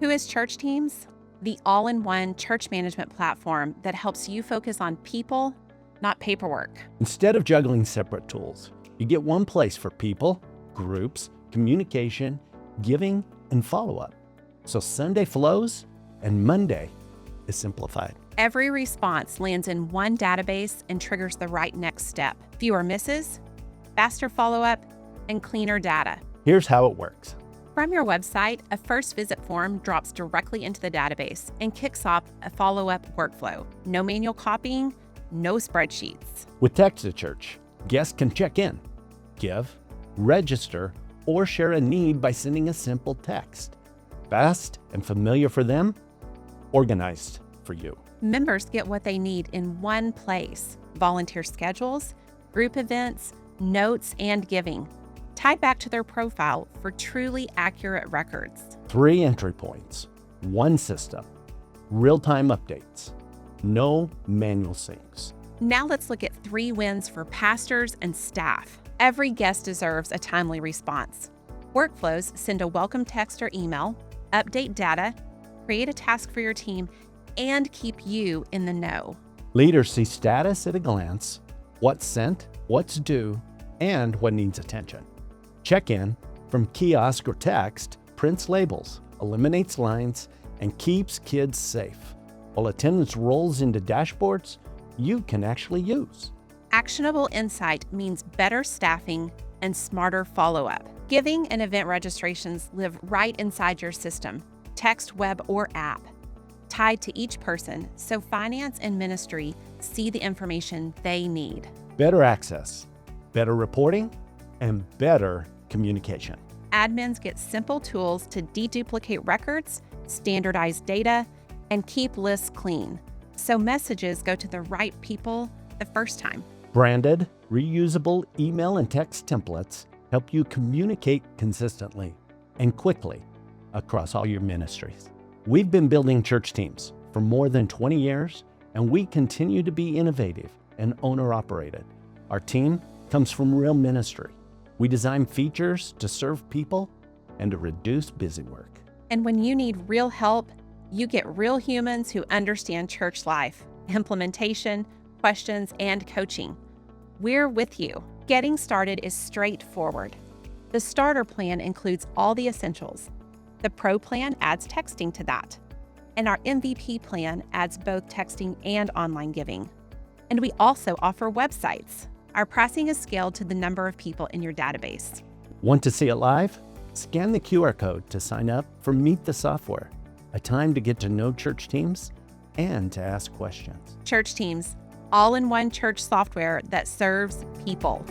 Who is Churchteams? The all-in-one church management platform that helps you focus on people, not paperwork. Instead of juggling separate tools, you get one place for people, groups, communication, giving, and follow-up. So Sunday flows and Monday is simplified. Every response lands in one database and triggers the right next step. Fewer misses, faster follow-up, and cleaner data. Here's how it works. From your website, a first visit form drops directly into the database and kicks off a follow-up workflow. No manual copying, no spreadsheets. With Text to Church, guests can check in, give, register, or share a need by sending a simple text. Fast and familiar for them, organized for you. Members get what they need in one place: volunteer schedules, group events, notes, and giving, tied back to their profile for truly accurate records. 3 entry points, one system, real-time updates, no manual syncs. Now let's look at 3 wins for pastors and staff. Every guest deserves a timely response. Workflows send a welcome text or email, update data, create a task for your team, and keep you in the know. Leaders see status at a glance, what's sent, what's due, and what needs attention. Check-in from kiosk or text prints labels, eliminates lines, and keeps kids safe, while attendance rolls into dashboards you can actually use. Actionable insight means better staffing and smarter follow-up. Giving and event registrations live right inside your system, text, web, or app, tied to each person, so finance and ministry see the information they need. Better access, better reporting, and better communication. Admins get simple tools to deduplicate records, standardize data, and keep lists clean, so messages go to the right people the first time. Branded, reusable email and text templates help you communicate consistently and quickly across all your ministries. We've been building Churchteams for more than 20 years, and we continue to be innovative and owner-operated. Our team comes from real ministry. We design features to serve people and to reduce busy work. And when you need real help, you get real humans who understand church life, implementation, questions, and coaching. We're with you. Getting started is straightforward. The starter plan includes all the essentials. The Pro plan adds texting to that. And our MVP plan adds both texting and online giving. And we also offer websites. Our pricing is scaled to the number of people in your database. Want to see it live? Scan the QR code to sign up for Meet the Software, a time to get to know Churchteams and to ask questions. Churchteams, all-in-one church software that serves people.